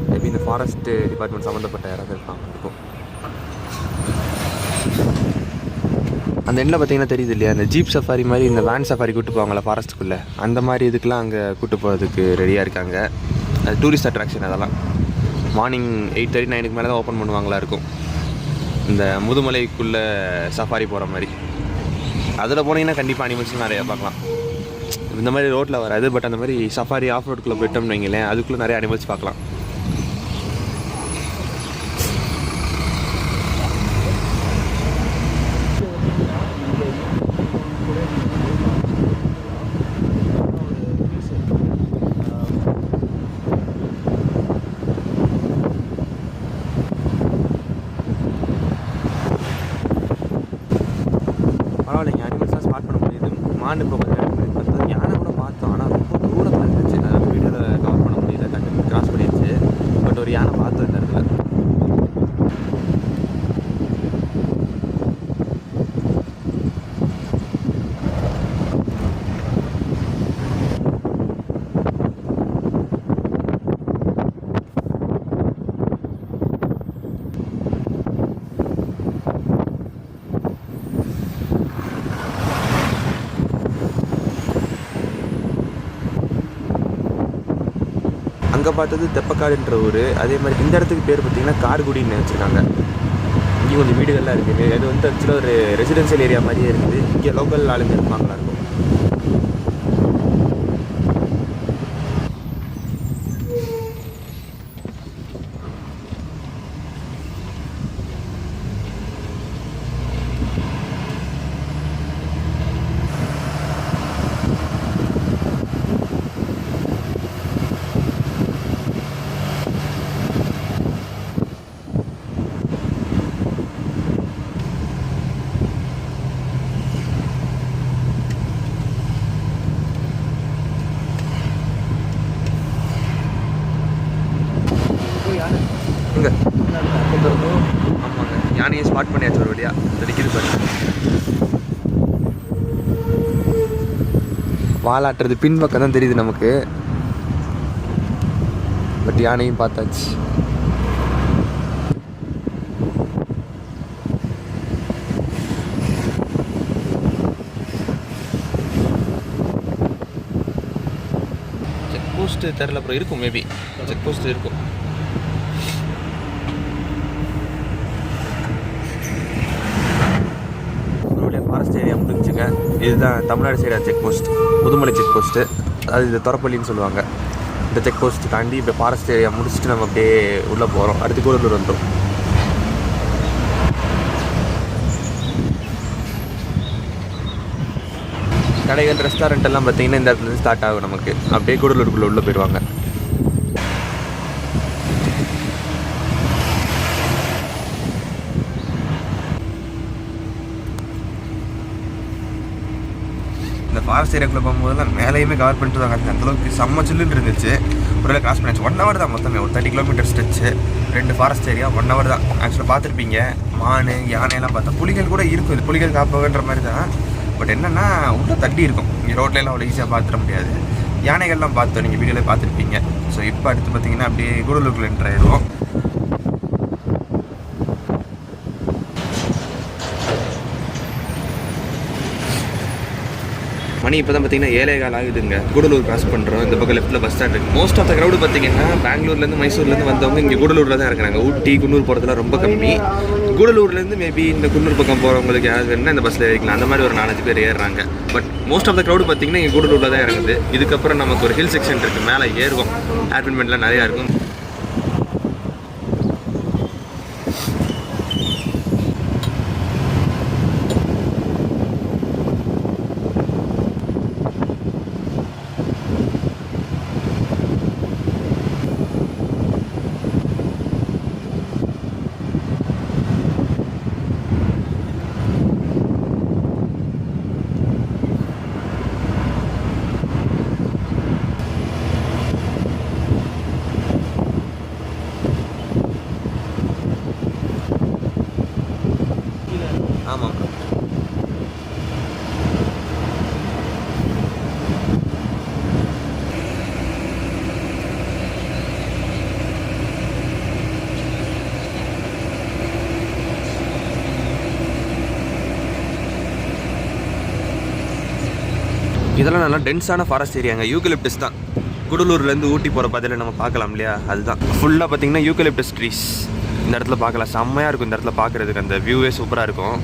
மேபி இந்த ஃபாரஸ்ட் டிபார்ட்மெண்ட் சம்மந்தப்பட்ட யாராவது இருப்பாங்க இருக்கும். அந்த எண்ணில் பார்த்தீங்கன்னா தெரியுது இல்லையா, அந்த ஜீப் சஃபாரி மாதிரி இந்த வேன் சஃபாரி கூப்பிட்டு போவாங்களா ஃபாரஸ்ட்டுக்குள்ளே, அந்த மாதிரி இதுக்கெலாம் அங்கே கூப்பிட்டு போகிறதுக்கு ரெடியாக இருக்காங்க. அது டூரிஸ்ட் அட்ராக்ஷன். அதெல்லாம் மார்னிங் 8:30 9க்கு மேலே தான் ஓப்பன் பண்ணுவாங்களா இருக்கும். இந்த முதுமலைக்குள்ளே சஃபாரி போகிற மாதிரி அதில் போனீங்கன்னா கண்டிப்பாக அனிமல்ஸ்லாம் நிறையா பார்க்கலாம். இந்த மாதிரி ரோட்டில் வராது, பட் அந்த மாதிரி சஃபாரி ஆஃப் ரோடுக்குள்ளே போயிட்டோம்னு வைங்களேன், அதுக்குள்ளே நிறைய அனிமல்ஸ் பார்க்கலாம். பரவாயில்லைங்க, அனிமல்ஸ்லாம் ஸ்பாட் பண்ண முடியுது. மான் இப்போ கொஞ்சம் யானை கூட பார்த்தோம், ஆனால் ரொம்ப தூரத்தில் இருந்துச்சு. அதனால் வீடியோவில் கவர் பண்ண முடியல, கண்டு கிராஸ் பண்ணிடுச்சு. பட் ஒரு யானை பார்த்தோம் இந்த இடத்துல. அங்கே பார்த்தது தெப்பக்காடுன்ற ஊர். அதே மாதிரி இந்த இடத்துக்கு பேர் பார்த்திங்கன்னா கார்குடின்னு வச்சுருக்காங்க. இங்கே கொஞ்சம் வீடுகள்லாம் இருக்குது. அது வந்து ஆக்சுவலாக ஒரு ரெசிடென்ஷியல் ஏரியா மாதிரியே இருக்குது. இங்கே லோக்கல் ஆளுங்க இருப்பாங்களா இருக்கும். யானையை ஸ்பாட் பண்ணியாச்சு ஒரு வழியா. நிற்கிது பாரு. வாலாட்டுறது பின்பக்கம் தான் தெரியுது நமக்கு. பட் யானையும் பார்த்தாச்சு. செக் போஸ்ட் தெரில, அப்புறம் இருக்கும், மேபி செக் போஸ்ட் இருக்கும். ஃபாரஸ்ட் ஏரியா முடிஞ்சுங்க. இதுதான் Tamil Nadu side check post, Mudumalai check post. அதாவது இது தொரப்பள்ளின்னு சொல்லுவாங்க. இந்த செக் போஸ்ட் தாண்டி இப்போ ஃபாரஸ்ட் ஏரியா முடிச்சுட்டு நம்ம அப்படியே உள்ளே போகிறோம். அடுத்து கூடலூர் வந்துடும். கடைகள், ரெஸ்டாரண்ட் எல்லாம் பார்த்தீங்கன்னா இந்த இடத்துல ஸ்டார்ட் ஆகும் நமக்கு. அப்படியே கூடலூருக்குள்ளே உள்ளே போயிடுவாங்க. இந்த ஃபாரஸ்ட் ஏரியாக்குள்ளே போகும்போதெல்லாம் மேலேயுமே கவர் பண்ணிட்டு தான் காட்டுங்க. அந்தளவுக்கு செம்ம சில்லுன்னு இருந்துச்சு. ஒரு கிராஸ் பண்ணிச்சு. 1 hour தான் மொத்தமே. ஒரு 30 kilometer stretch. 2 forest area 1 hour தான். ஆக்சுவலாக பார்த்துருப்பீங்க, மான், யானையெல்லாம் பார்த்தா. புலிகள் கூட இருக்கும். இது புலிகள் காப்பகன்ற மாதிரி தான். பட் என்னென்னா உள்ளே தட்டி இருக்கும். இங்கே ரோட்லலாம் அவ்வளோ ஈஸியாக பார்த்துட முடியாது. யானைகள்லாம் பார்த்தோம், நீங்கள் வீடியோவில் பார்த்துருப்பீங்க. ஸோ இப்போ அடுத்து பார்த்தீங்கன்னா அப்படியே கூடலூருக்குள்ள என்ட்ரு ஆயிடுவோம். மணி இப்போ தான் பார்த்தீங்கன்னா 7:15 ஆகுதுங்க. கூடலூர் கிராஸ் பண்ணுறோம். இந்த பக்கம் லெஃப்ட்டில் பஸ் ஸ்டாண்ட் இருக்குது. மோஸ்ட் ஆஃப் த க்ரௌடு பார்த்தீங்கன்னா பெங்களூர்லேருந்து, மைசூர்லேருந்து வந்தவங்க இங்கே கூடலூரில் தான் இருக்கிறாங்க. ஊட்டி, குன்னூர் போகிறதுலாம் ரொம்ப கம்மி. கூடலூர்லேருந்து மேபி இந்த குன்னூர் பக்கம் போகிறவங்களுக்கு யார் வேணுன்னா இந்த பஸ்ஸில் ஏறிக்கலாம். அந்த மாதிரி ஒரு 4-5 பேர் ஏறுறாங்க. But most of the crowd பார்த்தீங்கன்னா இங்கே கூடலூரில் தான் இறங்குது. இதுக்கப்புறம் நமக்கு ஒரு ஹில் செக்ஷன் இருக்குது, மேலே ஏறுவோம். ஆட்மெண்ட்லாம் நிறையா இருக்கும். ஆமாம். இதெல்லாம் நல்லா டென்ஸான ஃபாரஸ்ட் ஏரியாங்க. யூக்கலிப்டஸ் தான். கூடலூர்லேருந்து ஊட்டி போகிற பாதையில் நம்ம பார்க்கலாம் இல்லையா, அதுதான் ஃபுல்லாக பார்த்தீங்கன்னா யூக்கலிப்டஸ் ட்ரீஸ். இந்த இடத்துல பார்க்கலாம், செம்மையாக இருக்கும். இந்த இடத்துல பார்க்குறதுக்கு அந்த வியூவே சூப்பராக இருக்கும்.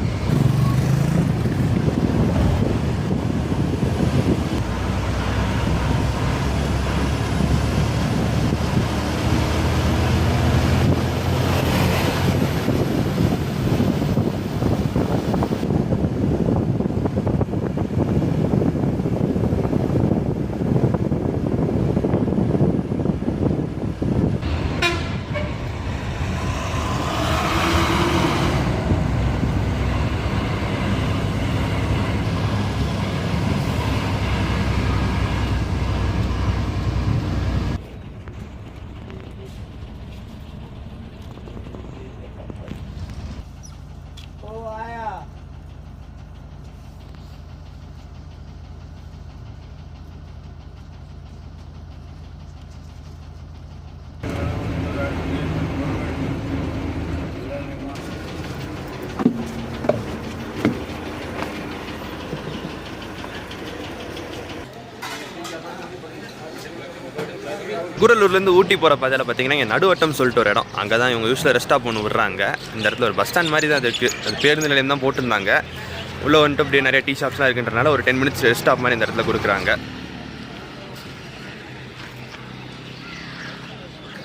கூடலூர்லேருந்து ஊட்டி போகிற பாதையில் பார்த்தீங்கன்னா இங்கே நடுவட்டம் சொல்லிட்டு ஒரு இடம். அங்கே தான் இவங்க யூஸில் ரெஸ்ட் ஸ்டாப் ஒன்று விடுறாங்க. இந்த இடத்துல ஒரு பஸ் ஸ்டாண்ட் மாதிரி தான் அது இருக்குது. அது பேருந்து நிலையம் தான் போட்டிருந்தாங்க. உள்ளே வந்துட்டு அப்படியே நிறைய டீ ஷாப்ஸ்லாம் இருக்குன்றனால ஒரு 10 minutes ரெஸ்ட் ஸ்டாப் மாதிரி இந்த இடத்துல கொடுக்குறாங்க.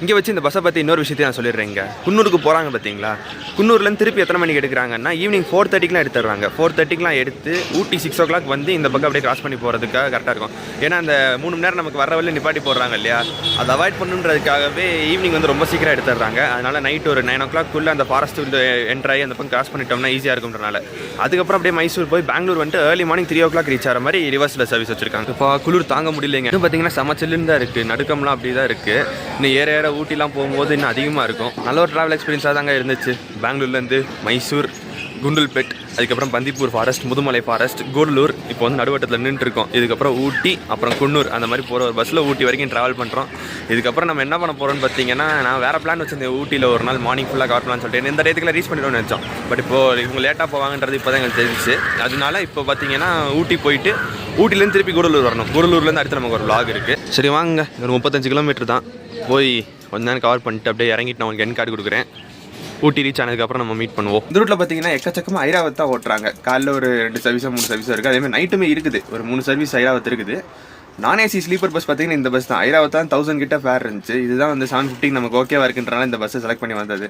இங்கே வச்சு இந்த பஸ்ஸை பற்றி இன்னொரு விஷயத்தையும் நான் சொல்லிடுறேங்க. குன்னூருக்கு போகிறாங்க பார்த்தீங்களா, குன்னூர்லேருந்து திருப்பி எத்தனை மணிக்கு எடுக்கிறாங்கன்னா ஈவினிங் 4:30க்குலாம் எடுத்துடுறாங்க. 4:30க்குலாம் எடுத்து ஊட்டி 6 o'clock வந்து இந்த பக்கம் அப்படியே கிராஸ் பண்ணி போகிறதுக்காக கரெக்டாக இருக்கும். ஏன்னா அந்த 3 மணி நேரம் நமக்கு வர வழியில் நிப்பாட்டி போடுறாங்க இல்லையா, அதை அவாய்ட் பண்ணுன்றதுக்காகவே ஈவினிங் வந்து ரொம்ப சீக்கிரம் எடுத்துடுறாங்க. அதனால் நைட்டு ஒரு 9 o'clock அந்த ஃபாரஸ்ட் வந்து என்ட்ராகி அந்த பக்கம் கிராஸ் பண்ணிட்டோம்னா ஈஸியாக இருக்கும்ன்றனால. அதுக்கப்புறம் அப்படியே மைசூர் போய் பெங்களூர் வந்துட்டு ஏர்லி மார்னிங் 3 o'clock ரீச் ஆகிற மாதிரி ரிவர்ஸில் சர்வீஸ் வச்சிருக்காங்க. இப்போ குளிர் தாங்க முடியலைங்க. பார்த்தீங்கன்னா செம சில்லுன்னு தான் இருக்குது. நடுக்கம்லாம் அப்படி தான் இருக்குது. இன்னும் ஏற விட ஊட்டிலாம் போகும்போது இன்னும் அதிகமாக இருக்கும். நல்ல ஒரு ட்ராவல் எக்ஸ்பீரியன்ஸாக தாங்க இருந்துச்சு. பெங்களூர்லேருந்து மைசூர், குண்டுல்பேட், அதுக்கப்புறம் பந்திப்பூர் ஃபாரஸ்ட், முதுமலை ஃபாரஸ்ட், கூடலூர், இப்போ வந்து நடுவட்டத்தில் நின்றுருக்கோம். இதுக்கப்புறம் ஊட்டி, அப்புறம் குன்னூர், அந்த மாதிரி போகிற ஒரு பஸ்ஸில் ஊட்டி வரைக்கும் ட்ராவல் பண்ணுறோம். இதுக்கப்புறம் நம்ம என்ன பண்ண போகிறோம்னு பார்த்தீங்கன்னா, நான் வேறு பிளான் வச்சிருந்தேன். ஊட்டியில் ஒரு நாள் மார்னிங் ஃபுல்லாக கவர் பண்ணலான்னு சொல்லிட்டு இந்த டேத்துக்குள்ள ரீச் பண்ணிடுவோம்னு நினச்சோம். பட் இப்போது இவங்க லேட்டாக போவாங்கன்றது இப்போ தான் எங்களுக்கு தெரிஞ்சிச்சு. அதனால இப்போ பார்த்தீங்கன்னா ஊட்டி போயிட்டு ஊட்டிலேருந்து திருப்பி கூடலூர் வரணும். கூடலூர்லேருந்து அடுத்து நமக்கு ஒரு vlog இருக்குது. சரி வாங்க, ஒரு 35 கிலோமீட்டர் தான். போய் கொஞ்ச நேரம் கவர் பண்ணிட்டு அப்படியே இறங்கிட்டு நான் உங்களுக்கு என் கார்டு கொடுக்குறேன். ஊட்டி ரீச் ஆனதுக்கப்புறம் நம்ம மீட் பண்ணுவோம். இந்த ரூட்டில் பார்த்தீங்கன்னா எக்கச்சக்கமாக ஐராவத் தான் ஓட்டுறாங்க. காலைல ஒரு 2 சர்வீஸோ 3 சர்வீஸோ இருக்குது. அதேமாதிரி நைட்டுமே இருக்குது, ஒரு 3 சர்வீஸ் ஐராவத் இருக்குது. நான் ஏசி ஸ்லீப்பர் பஸ் பார்த்தீங்கன்னா இந்த பஸ் தான். ஐராவத் தான் 1000 கிட்ட ஃபேர் இருந்துச்சு. இதுதான் வந்து 750 நமக்கு ஓகேவா இருக்குன்றனால இந்த பஸ்ஸை செலக்ட் பண்ணி வந்தது.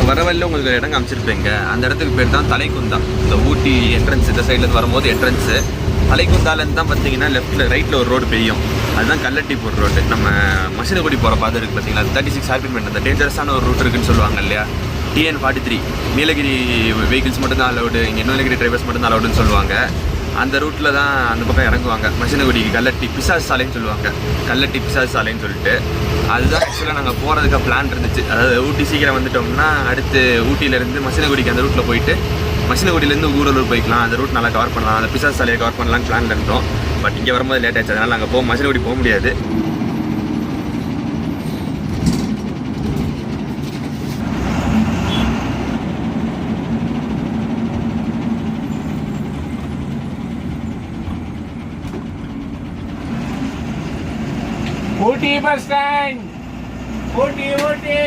வரவழியில் உங்களுக்கு ஒரு இடம் காமிச்சிருப்பேங்க. அந்த இடத்துக்கு பேர் தான் தலைக்குந்தா. இந்த ஊட்டி என்ட்ரன்ஸ் இந்த சைட்லேருந்து வரும்போது என்ட்ரன்ஸு தலைக்குந்தாலேருந்து தான் பார்த்தீங்கன்னா லெஃப்ட்டில் ரைட்டில் ஒரு ரோடு பெய்யும். அதுதான் கல்லட்டிப்பூர் ரோடு. நம்ம மசினகுடி போகிற பாதை இருக்குது பார்த்தீங்களா, 36 RPM அந்த டேஞ்சரஸான ஒரு ரூட் இருக்குன்னு சொல்லுவாங்க இல்லையா. TN43 நீலகிரி வெஹிக்கிள்ஸ் மட்டும்தான் அலவுடு, இங்கே நீலகிரி டிரைவர்ஸ் மட்டும்தான் அலவுடுன்னு சொல்லுவாங்க. அந்த ரூட்டில் தான் அந்த பக்கம் இறங்குவாங்க. மசினகுடிக்கு கல்லட்டி பிசாஸ் சாலைன்னு சொல்லுவாங்க, கல்லட்டி பிசாஸ் சாலைன்னு சொல்லிட்டு. அதுதான் ஆக்சுவலாக நாங்கள் போகிறதுக்கு பிளான் இருந்துச்சு. அதாவது ஊட்டி சீக்கிரம் வந்துட்டோம்னா அடுத்து ஊட்டியிலேருந்து மசினகுடிக்கு அந்த ரூட்டில் போயிட்டு மசினகுடியிலேருந்து கூடலூர் போய்க்கலாம். அந்த ரூட் நல்லா கவர் பண்ணலாம், அந்த பிசாஸ் சாலையை கவர் பண்ணலான்னு பிளான் இருந்தோம். பட் இங்கே வரும்போது லேட் ஆச்சு, அதனால் நாங்கள் மசினகுடி போக முடியாது. ஊட்டி bus stand, Ooty Ooty.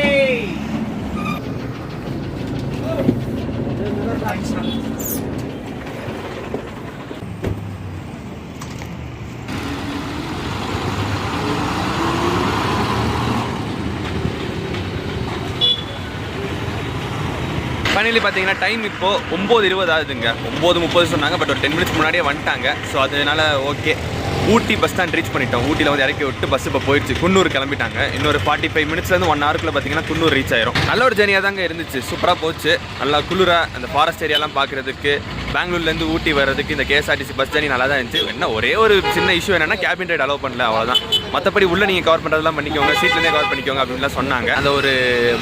Finally பார்த்தீங்கன்னா டைம் இப்போது 9:20 ஆகுதுங்க. 9:30 சொன்னாங்க, பட் ஒரு 10 மினிட்ஸ் முன்னாடியே வந்துட்டாங்க. ஸோ அதனால ஓகே, ஊட்டி பஸ் ஸ்டாண்ட் ரீச் பண்ணிட்டோம். ஊட்டியில் வந்து இறக்கி விட்டு பஸ் இப்போ போயிடுச்சு. குன்னூர் கிளம்பிட்டாங்க. இன்னொரு 45 மினிட்ஸ்லேருந்து 1 ஹவருக்குள்ள பார்த்தீங்கன்னா குன்னூர் ரீச் ஆயிரும். நல்ல ஒரு ஜர்னியாக தாங்க இருந்துச்சு, சூப்பராக போச்சு. நல்லா குளிராக அந்த ஃபாரஸ்ட் ஏரியாலாம் பார்க்குறதுக்கு, பெங்களூர்லேருந்து ஊட்டி வர்றதுக்கு இந்த KSRTC பஸ் ஜர்னி நல்லா தான் இருந்துச்சு. என்ன ஒரே ஒரு சின்ன இஷ்யூ என்னன்னா கேபின் ரைட் அலோவ் பண்ணல, அவ்வளோதான். மற்றபடி உள்ளே நீங்கள் கவர் பண்ணுறதெல்லாம் பண்ணிக்கோங்க, சீட்லேருந்தே கவர் பண்ணிக்கோங்க அப்படின்லாம் சொன்னாங்க. அந்த ஒரு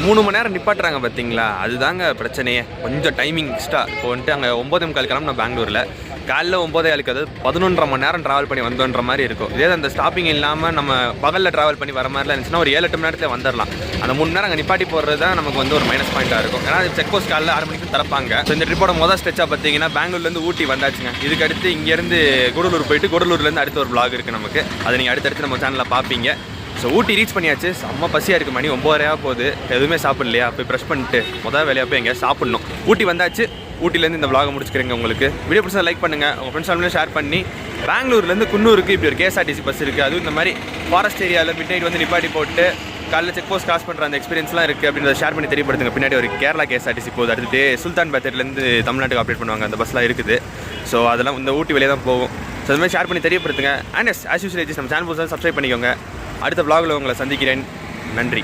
3 மணி நேரம் நிப்பாட்டுறாங்க பார்த்தீங்களா, அதுதாங்க பிரச்சனையே. கொஞ்சம் டைமிங் எக்ஸ்ட்ரா. இப்போ வந்துட்டு அங்கே 9:45 கிளம்புன பெங்களூரில், காலைல 9:15 அதாவது 11.5 மணி நேரம் ட்ராவல் பண்ணி வந்தோன்ற மாதிரி இருக்கும். இதே அந்த ஸ்டாப்பிங் இல்லாமல் நம்ம பகலில் ட்ராவல் பண்ணி வர மாதிரிலாம் இருந்துச்சுன்னா ஒரு 7-8 மணி நேரத்தில் வந்துடலாம். அந்த 3 நேரம் அங்கே நிப்பாட்டி போடுறது தான் நமக்கு வந்து ஒரு மைனஸ் பாயிண்ட்டாக இருக்கும். ஏன்னா செக் போஸ்ட் காலைல 6 மணிக்கு திறப்பாங்க. ஸோ இந்த ட்ரிப்போட முதல் ஸ்ட்ரெச்சாக பார்த்தீங்கன்னா பெங்களூர்லேருந்து ஊட்டி வந்தாச்சுங்க. இதுக்கு அடுத்து இங்கேருந்து கூடலூர் போயிட்டு கூடலூர்லேருந்து அடுத்த ஒரு vlog இருக்குது நமக்கு. அதை நீங்கள் அடுத்தடுத்து நம்ம சேனலில் பார்ப்பீங்க. ஸோ ஊட்டி ரீச் பண்ணியாச்சு. செம்ம பசியாக இருக்குது, மணி 9:30 போகுது. எதுவுமே சாப்பிடலையா, போய் ப்ரெஷ் பண்ணிட்டு முதல் வேலையாக போய் எங்கேயா சாப்பிட்ணும். ஊட்டி வந்தாச்சு. ஊட்டிலேருந்து இந்த vlog முடிச்சுக்கிறேங்க. உங்களுக்கு வீடியோ பிடிச்சா லைக் பண்ணுங்கள், உங்கள் ஃப்ரெண்ட்ஸ் ஃபேமிலியும் ஷேர் பண்ணி. பெங்களூர்லேருந்து குன்னூருக்கு இப்படி ஒரு KSRTC பஸ் இருக்குது. அதுவும் இந்த மாதிரி ஃபாரஸ்ட் ஏரியாவில் மிட் நைட் வந்து நிப்பாட்டி போட்டு காலையில் செக் போஸ்ட் கிராஸ் பண்ணுற அந்த எக்ஸ்பீரியன்ஸ்லாம் இருக்குது அப்படின்றத ஷேர் பண்ணி தெரியப்படுத்துங்க. பின்னாடி ஒரு கேரளா KSRTC போகுது. அடுத்து சுல்தான் பேட்டர்லேருந்து தமிழ்நாட்டுக்கு ஆப்ரேட் பண்ணுவாங்க, அந்த பஸ்லாம் இருக்குது. ஸோ அதெல்லாம் இந்த ஊட்டி வெளியே தான் போகும். ஸோ அது மாதிரி ஷேர் பண்ணி தெரியப்படுத்துங்க. அண்ட் ஆஸ் யூஸ்வல் நம்ம சேனல் புதுசாக சப்ஸ்கிரைப் பண்ணிக்கோங்க. அடுத்த vlogல உங்களை சந்திக்கிறேன். நன்றி.